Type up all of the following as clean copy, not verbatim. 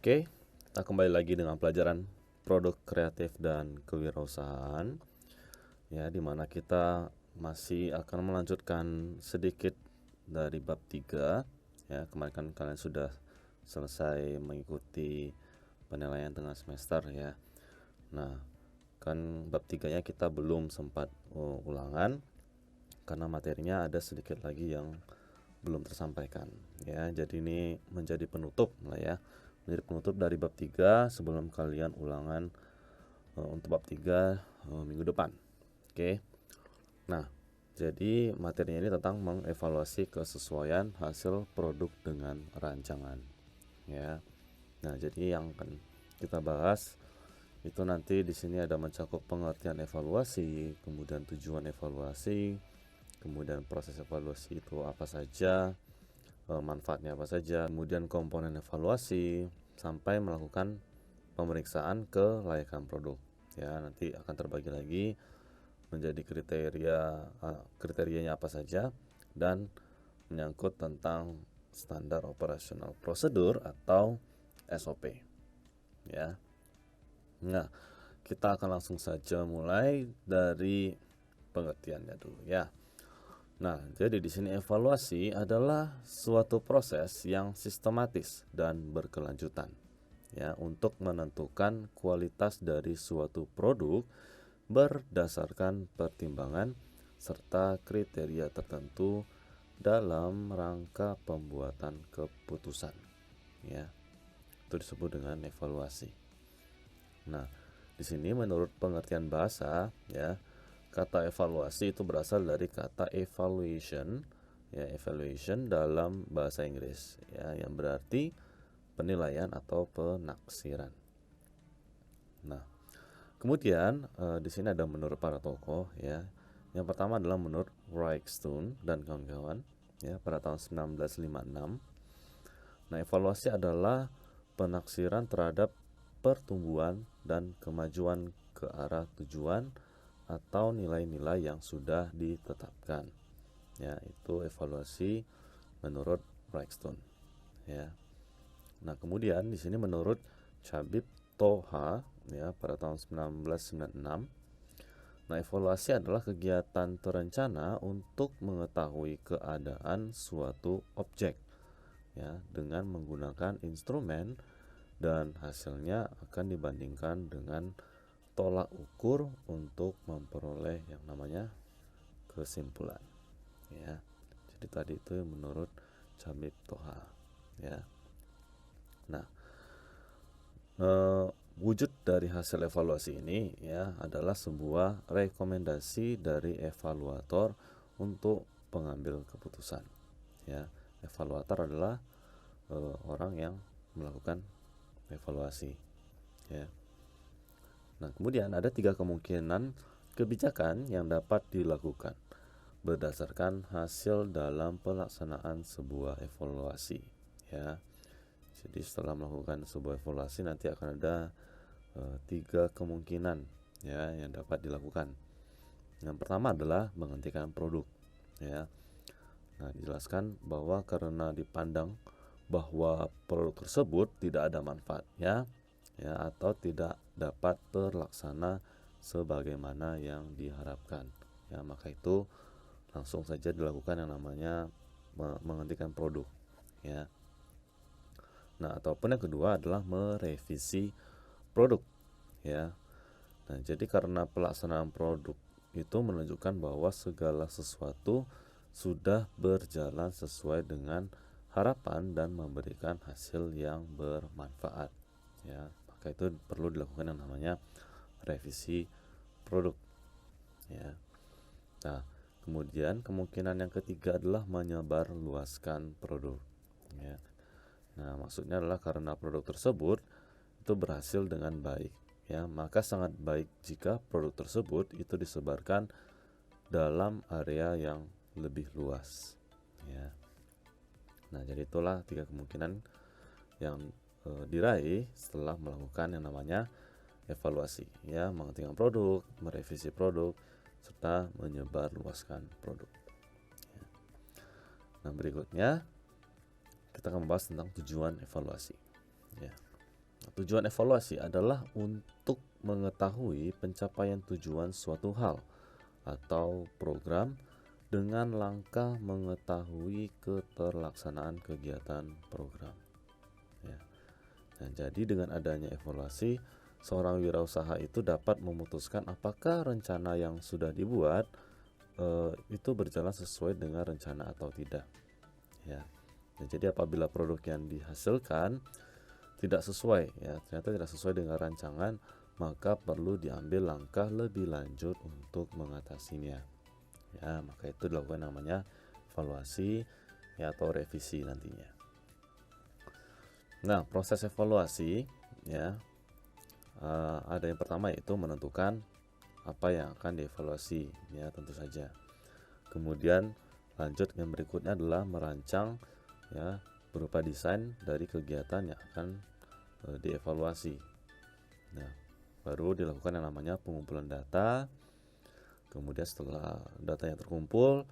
Oke, kita kembali lagi dengan pelajaran produk kreatif dan kewirausahaan. Ya, dimana kita masih akan melanjutkan sedikit dari bab 3. Ya, kemarin kan kalian sudah selesai mengikuti penilaian tengah semester ya. Nah, kan bab 3-nya kita belum sempat ulangan karena materinya ada sedikit lagi yang belum tersampaikan ya. Jadi ini menjadi penutup lah ya. Menjadi penutup dari bab 3 sebelum kalian ulangan untuk bab 3 minggu depan. Oke. Nah, jadi materinya ini tentang mengevaluasi kesesuaian hasil produk dengan rancangan ya. Nah, jadi yang akan kita bahas itu nanti di sini ada mencakup pengertian evaluasi, kemudian tujuan evaluasi, kemudian proses evaluasi itu apa saja, manfaatnya apa saja, kemudian komponen evaluasi, sampai melakukan pemeriksaan kelayakan produk ya. Nanti akan terbagi lagi menjadi kriterianya apa saja, dan menyangkut tentang standar operasional prosedur atau SOP ya. Nah, kita akan langsung saja mulai dari pengertiannya dulu ya. Nah, jadi di sini evaluasi adalah suatu proses yang sistematis dan berkelanjutan ya untuk menentukan kualitas dari suatu produk berdasarkan pertimbangan serta kriteria tertentu dalam rangka pembuatan keputusan ya. Itu disebut dengan evaluasi. Nah, di sini menurut pengertian bahasa ya, kata evaluasi itu berasal dari kata evaluation ya, evaluation dalam bahasa Inggris ya, yang berarti penilaian atau penaksiran. Nah, kemudian di sini ada menurut para tokoh ya. Yang pertama adalah menurut Wrightstone dan kawan-kawan ya pada tahun 1956. Nah, evaluasi adalah penaksiran terhadap pertumbuhan dan kemajuan ke arah tujuan atau nilai-nilai yang sudah ditetapkan. Ya, itu evaluasi menurut Wrightstone ya. Nah, kemudian di sini menurut Chabib Toha ya pada tahun 1996. Nah, evaluasi adalah kegiatan terencana untuk mengetahui keadaan suatu objek ya dengan menggunakan instrumen, dan hasilnya akan dibandingkan dengan tolak ukur untuk memperoleh yang namanya kesimpulan ya. Jadi tadi itu menurut Chabib Toha ya. Nah, wujud dari hasil evaluasi ini ya adalah sebuah rekomendasi dari evaluator untuk pengambil keputusan ya. Evaluator adalah orang yang melakukan evaluasi ya. Nah, kemudian ada 3 kemungkinan kebijakan yang dapat dilakukan berdasarkan hasil dalam pelaksanaan sebuah evaluasi ya. Jadi setelah melakukan sebuah evaluasi nanti akan ada 3 kemungkinan ya yang dapat dilakukan. Yang pertama adalah menghentikan produk ya. Nah, dijelaskan bahwa karena dipandang bahwa produk tersebut tidak ada manfaatnya ya, atau tidak dapat terlaksana sebagaimana yang diharapkan ya, maka itu langsung saja dilakukan yang namanya menghentikan produk ya. Nah, ataupun yang kedua adalah merevisi produk ya. Nah, jadi karena pelaksanaan produk itu menunjukkan bahwa segala sesuatu sudah berjalan sesuai dengan harapan dan memberikan hasil yang bermanfaat ya, maka itu perlu dilakukan yang namanya revisi produk ya. Nah, kemudian kemungkinan yang ketiga adalah menyebarluaskan produk ya. Nah, maksudnya adalah karena produk tersebut itu berhasil dengan baik ya, maka sangat baik jika produk tersebut itu disebarkan dalam area yang lebih luas ya. Nah, jadi itulah 3 kemungkinan yang diraih setelah melakukan yang namanya evaluasi ya, menghentikan produk, merevisi produk, serta menyebarluaskan produk ya. Nah, berikutnya kita akan membahas tentang tujuan evaluasi ya. tujuan evaluasi adalah untuk mengetahui pencapaian tujuan suatu hal atau program dengan langkah mengetahui keterlaksanaan kegiatan program. Ya. Nah, jadi dengan adanya evaluasi, seorang wirausaha itu dapat memutuskan apakah rencana yang sudah dibuat itu berjalan sesuai dengan rencana atau tidak. Ya. Nah, jadi apabila produk yang dihasilkan tidak sesuai, ya ternyata tidak sesuai dengan rancangan, maka perlu diambil langkah lebih lanjut untuk mengatasinya. Ya, maka itu dilakukan namanya evaluasi ya, atau revisi nantinya. Nah, proses evaluasi ya ada yang pertama yaitu menentukan apa yang akan dievaluasi, ya tentu saja. Kemudian lanjut yang berikutnya adalah merancang ya berupa desain dari kegiatan yang akan dievaluasi. Nah, baru dilakukan yang namanya pengumpulan data. Kemudian setelah datanya terkumpul,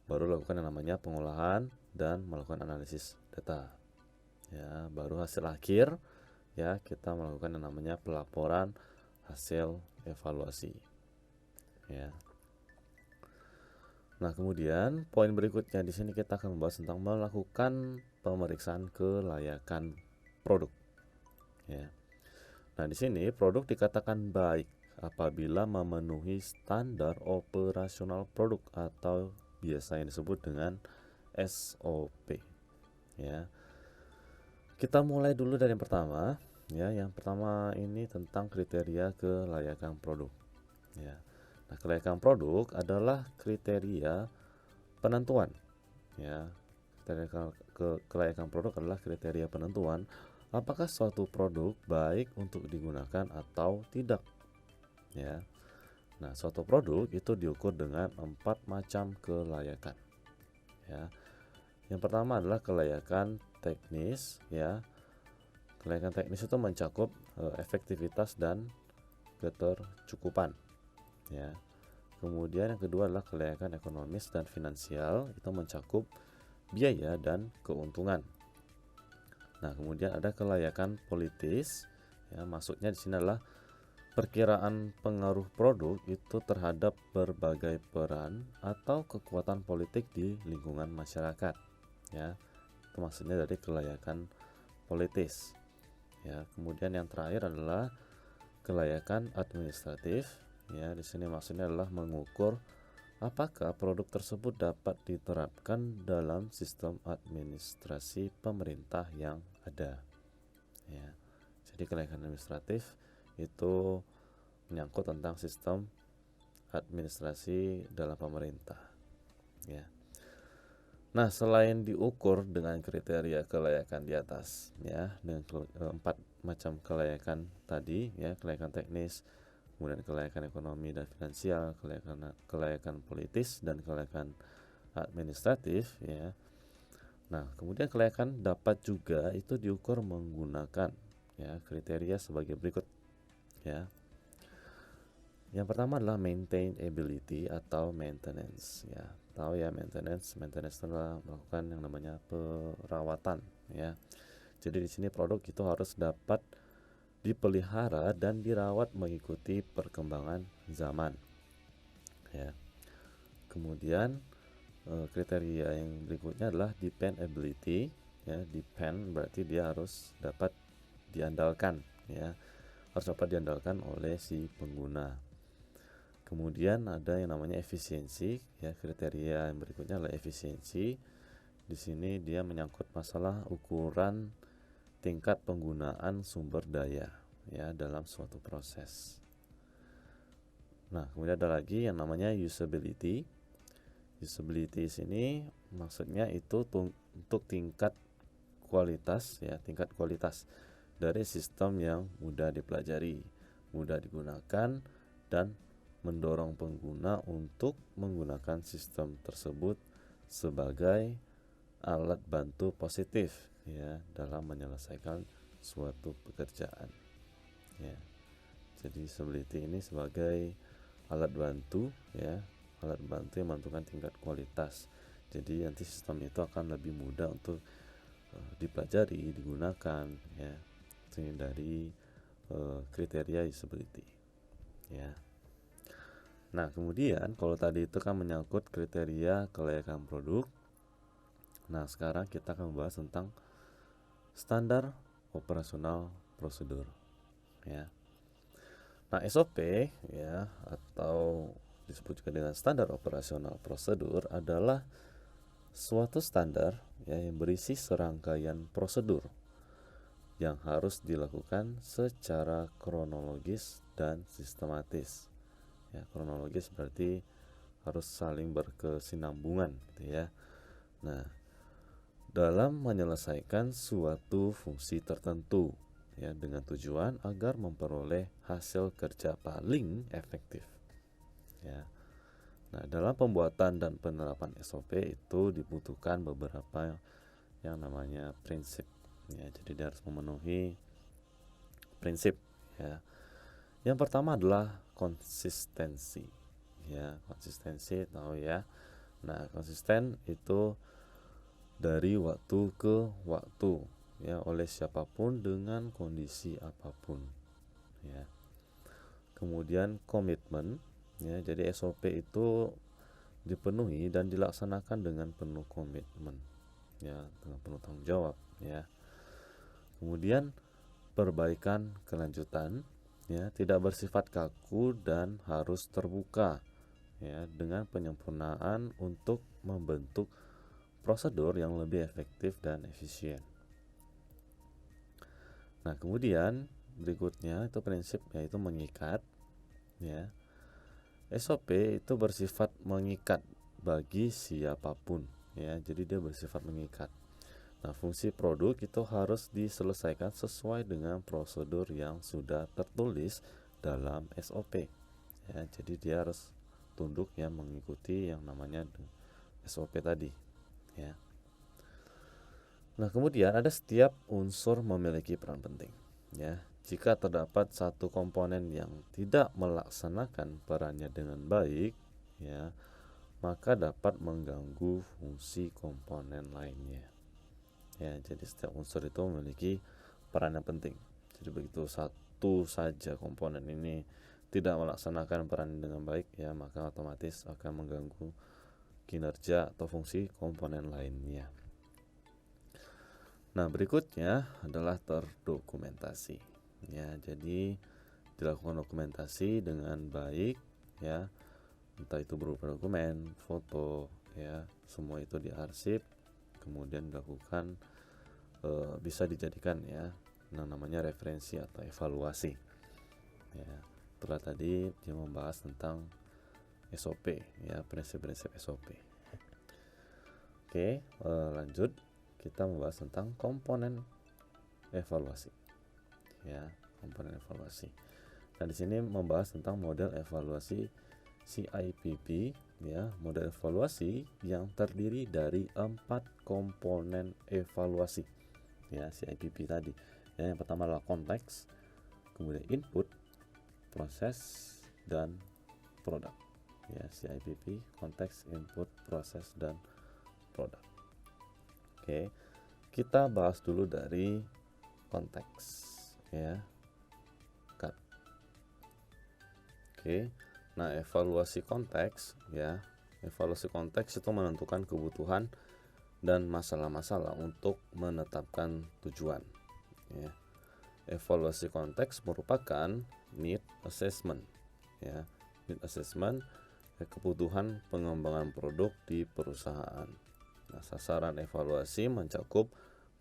baru lakukan yang namanya pengolahan dan melakukan analisis data. Ya, baru hasil akhir ya kita melakukan yang namanya pelaporan hasil evaluasi. Ya. Nah, kemudian poin berikutnya di sini kita akan membahas tentang melakukan pemeriksaan kelayakan produk. Ya. Nah, di sini produk dikatakan baik apabila memenuhi standar operasional produk atau biasa yang disebut dengan SOP. Ya. Kita mulai dulu dari yang pertama. Ya, yang pertama ini tentang kriteria kelayakan produk. Ya. Nah, kelayakan produk adalah kriteria penentuan. Ya, kelayakan produk adalah kriteria penentuan apakah suatu produk baik untuk digunakan atau tidak. Ya, nah suatu produk itu diukur dengan 4 macam kelayakan. Ya, yang pertama adalah kelayakan teknis. Ya, kelayakan teknis itu mencakup efektivitas dan ketercukupan. Ya. Kemudian yang kedua adalah kelayakan ekonomis dan finansial, itu mencakup biaya dan keuntungan. Nah, kemudian ada kelayakan politis, ya maksudnya di sini adalah perkiraan pengaruh produk itu terhadap berbagai peran atau kekuatan politik di lingkungan masyarakat. Ya, itu maksudnya dari kelayakan politis. Ya, kemudian yang terakhir adalah kelayakan administratif. Ya, di sini maksudnya adalah mengukur apakah produk tersebut dapat diterapkan dalam sistem administrasi pemerintah yang ada. Ya, jadi kelayakan administratif itu menyangkut tentang sistem administrasi dalam pemerintah. Ya. Nah, selain diukur dengan kriteria kelayakan di atas, ya, dengan 4 macam kelayakan tadi, ya, kelayakan teknis, kemudian kelayakan ekonomi dan finansial, kelayakan politis dan kelayakan administratif, ya. Nah, kemudian kelayakan dapat juga itu diukur menggunakan ya kriteria sebagai berikut, ya. Yang pertama adalah maintainability atau maintenance, ya. Tahu ya maintenance adalah melakukan yang namanya perawatan, ya. Jadi di sini produk itu harus dapat dipelihara dan dirawat mengikuti perkembangan zaman. Ya. Kemudian kriteria yang berikutnya adalah dependability, ya. Depend berarti dia harus dapat diandalkan, ya. Harus dapat diandalkan oleh si pengguna. Kemudian ada yang namanya efisiensi, ya. Kriteria yang berikutnya adalah efisiensi. Di sini dia menyangkut masalah ukuran tingkat penggunaan sumber daya, ya, dalam suatu proses. Nah, kemudian ada lagi yang namanya usability. Usability sini maksudnya itu untuk tingkat kualitas, ya, tingkat kualitas dari sistem yang mudah dipelajari, mudah digunakan, dan mendorong pengguna untuk menggunakan sistem tersebut sebagai alat bantu positif, ya, dalam menyelesaikan suatu pekerjaan. Ya. Jadi usability ini sebagai alat bantu, ya, alat bantu yang menentukan tingkat kualitas. Jadi nanti sistem itu akan lebih mudah untuk dipelajari, digunakan, ya. ini dari kriteria usability ya. Nah, kemudian kalau tadi itu kan menyangkut kriteria kelayakan produk. Nah, sekarang kita akan membahas tentang standar operasional prosedur ya. Nah, SOP ya, atau disebut juga dengan standar operasional prosedur, adalah suatu standar ya yang berisi serangkaian prosedur yang harus dilakukan secara kronologis dan sistematis. Ya, kronologis berarti harus saling berkesinambungan gitu ya. Nah, dalam menyelesaikan suatu fungsi tertentu ya, dengan tujuan agar memperoleh hasil kerja paling efektif ya. Nah, dalam pembuatan dan penerapan SOP itu dibutuhkan beberapa yang namanya prinsip ya. Jadi dia harus memenuhi prinsip ya. Yang pertama adalah konsistensi ya. Konsistensi tahu ya. Nah, konsisten itu dari waktu ke waktu ya, oleh siapapun dengan kondisi apapun ya. Kemudian komitmen ya, jadi SOP itu dipenuhi dan dilaksanakan dengan penuh komitmen ya, dengan penuh tanggung jawab ya. Kemudian perbaikan kelanjutan ya, tidak bersifat kaku dan harus terbuka ya, dengan penyempurnaan untuk membentuk prosedur yang lebih efektif dan efisien. Nah, kemudian berikutnya itu prinsip yaitu mengikat ya. SOP itu bersifat mengikat bagi siapapun ya. Jadi dia bersifat mengikat. Nah, fungsi produk itu harus diselesaikan sesuai dengan prosedur yang sudah tertulis dalam SOP ya. Jadi dia harus tunduk ya, mengikuti yang namanya SOP tadi ya. Nah, kemudian ada setiap unsur memiliki peran penting ya. Jika terdapat satu komponen yang tidak melaksanakan perannya dengan baik ya, maka dapat mengganggu fungsi komponen lainnya ya. Jadi setiap unsur itu memiliki peran yang penting. Jadi begitu satu saja komponen ini tidak melaksanakan peran dengan baik ya, maka otomatis akan mengganggu kinerja atau fungsi komponen lainnya. Nah, berikutnya adalah terdokumentasi ya. Jadi dilakukan dokumentasi dengan baik ya, entah itu berupa dokumen, foto ya, semua itu diarsip, kemudian dilakukan bisa dijadikan ya yang namanya referensi atau evaluasi ya. Setelah tadi dia membahas tentang SOP ya, prinsip-prinsip SOP. Oke, lanjut kita membahas tentang komponen evaluasi ya, komponen evaluasi. Nah, di sini membahas tentang model evaluasi CIPP ya, model evaluasi yang terdiri dari 4 komponen evaluasi ya, CIPP tadi ya. Yang pertama adalah konteks, kemudian input, proses, dan produk ya. CIPP, konteks, input, proses, dan produk. Oke, kita bahas dulu dari konteks ya. Cut. Oke, nah evaluasi konteks ya. Evaluasi konteks itu menentukan kebutuhan dan masalah-masalah untuk menetapkan tujuan ya. Evaluasi konteks merupakan need assessment ya. Need assessment ya, kebutuhan pengembangan produk di perusahaan. Nah, sasaran evaluasi mencakup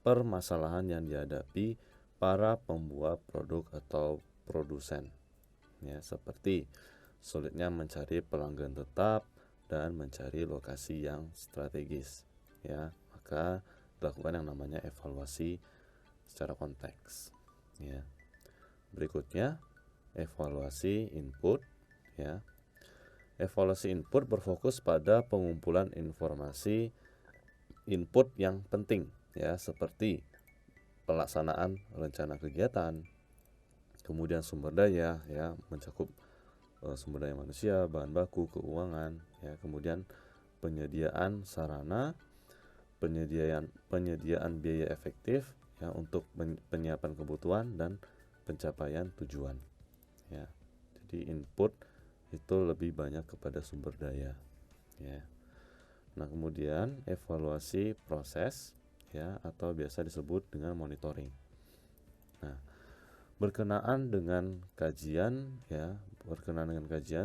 permasalahan yang dihadapi para pembuat produk atau produsen ya, seperti sulitnya mencari pelanggan tetap dan mencari lokasi yang strategis ya. Maka dilakukan yang namanya evaluasi secara konteks ya. Berikutnya evaluasi input ya. Evaluasi input berfokus pada pengumpulan informasi input yang penting ya, seperti pelaksanaan rencana kegiatan, kemudian sumber daya ya, mencakup sumber daya manusia, bahan baku, keuangan ya, kemudian penyediaan sarana, penyediaan biaya efektif ya untuk penyiapan kebutuhan dan pencapaian tujuan, ya. Jadi input itu lebih banyak kepada sumber daya, ya. Nah, kemudian evaluasi proses, ya, atau biasa disebut dengan monitoring. Nah, berkenaan dengan kajian, ya,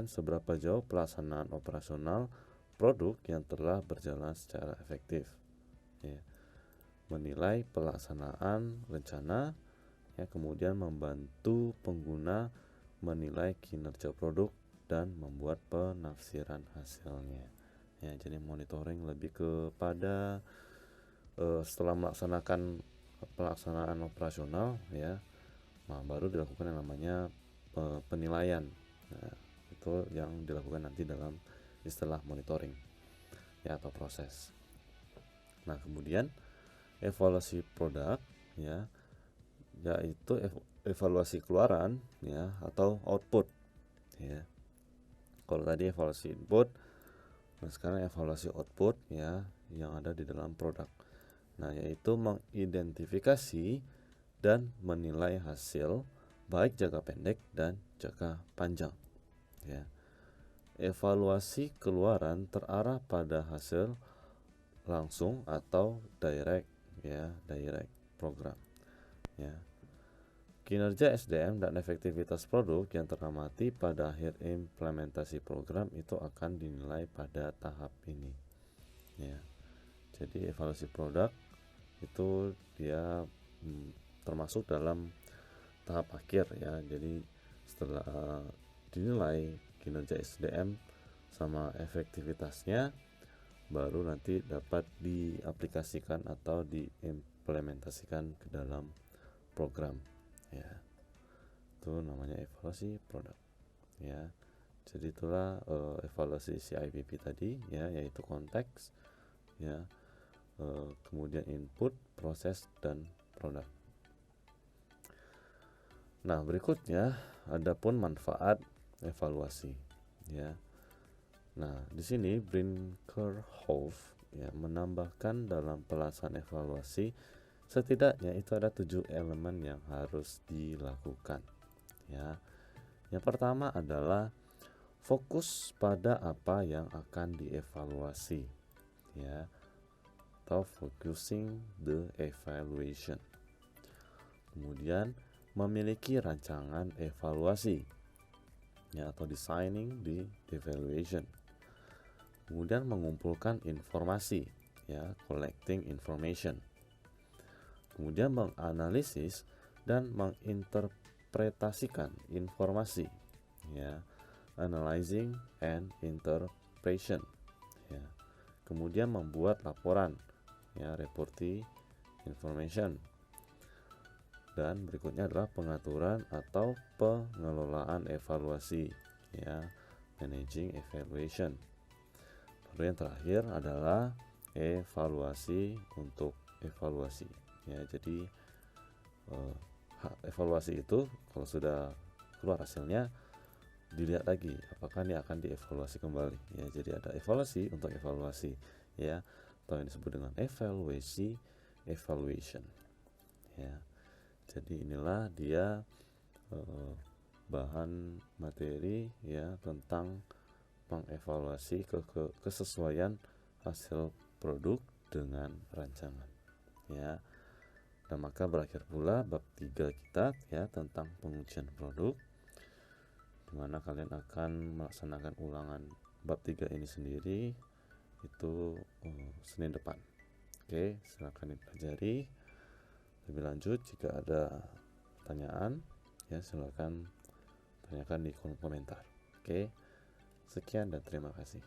seberapa jauh pelaksanaan operasional produk yang telah berjalan secara efektif, ya. Menilai pelaksanaan rencana, ya, kemudian membantu pengguna menilai kinerja produk dan membuat penafsiran hasilnya, ya. Jadi monitoring lebih kepada setelah melaksanakan pelaksanaan operasional, ya, nah baru dilakukan yang namanya penilaian. Nah, itu yang dilakukan nanti dalam istilah monitoring, ya, atau proses. Nah, kemudian evaluasi produk, ya, yaitu evaluasi keluaran, ya, atau output, ya. Kalau tadi evaluasi input, nah sekarang evaluasi output, ya, yang ada di dalam produk. Nah, yaitu mengidentifikasi dan menilai hasil baik jangka pendek dan jangka panjang, ya. Evaluasi keluaran terarah pada hasil langsung atau direct, ya, direct program, ya. Kinerja SDM dan efektivitas produk yang teramati pada akhir implementasi program itu akan dinilai pada tahap ini, ya. Jadi evaluasi produk itu dia termasuk dalam tahap akhir, ya. Jadi setelah dinilai kinerja SDM sama efektivitasnya, baru nanti dapat diaplikasikan atau diimplementasikan ke dalam program, ya. Itu namanya evaluasi produk, ya. Jadi itulah evaluasi CIPP tadi, ya, yaitu konteks, ya, kemudian input, proses, dan produk. Nah, berikutnya adapun manfaat evaluasi, ya. Nah, di sini Brinkerhoff, ya, menambahkan dalam pelaksanaan evaluasi setidaknya itu ada 7 elemen yang harus dilakukan, ya. Yang pertama adalah fokus pada apa yang akan dievaluasi, ya, atau focusing the evaluation. Kemudian memiliki rancangan evaluasi, ya, atau designing the evaluation. Kemudian mengumpulkan informasi, ya, collecting information. Kemudian menganalisis dan menginterpretasikan informasi, ya, analyzing and interpretation, ya. Kemudian membuat laporan, ya, reporting information. Dan berikutnya adalah pengaturan atau pengelolaan evaluasi, ya, managing evaluation. Lalu yang terakhir adalah evaluasi untuk evaluasi, ya. Jadi evaluasi itu kalau sudah keluar hasilnya, dilihat lagi apakah ini akan dievaluasi kembali, ya. Jadi ada evaluasi untuk evaluasi, ya, atau yang disebut dengan evaluation, ya. Jadi inilah dia bahan materi, ya, tentang mengevaluasi kesesuaian hasil produk dengan rancangan, ya. Dan maka berakhir pula bab 3 kita, ya, tentang pengujian produk, dimana kalian akan melaksanakan ulangan bab 3 ini sendiri itu Senin depan. Oke, silakan dipelajari lebih lanjut. Jika ada pertanyaan, ya, silakan tanyakan di kolom komentar. Oke, sekian dan terima kasih.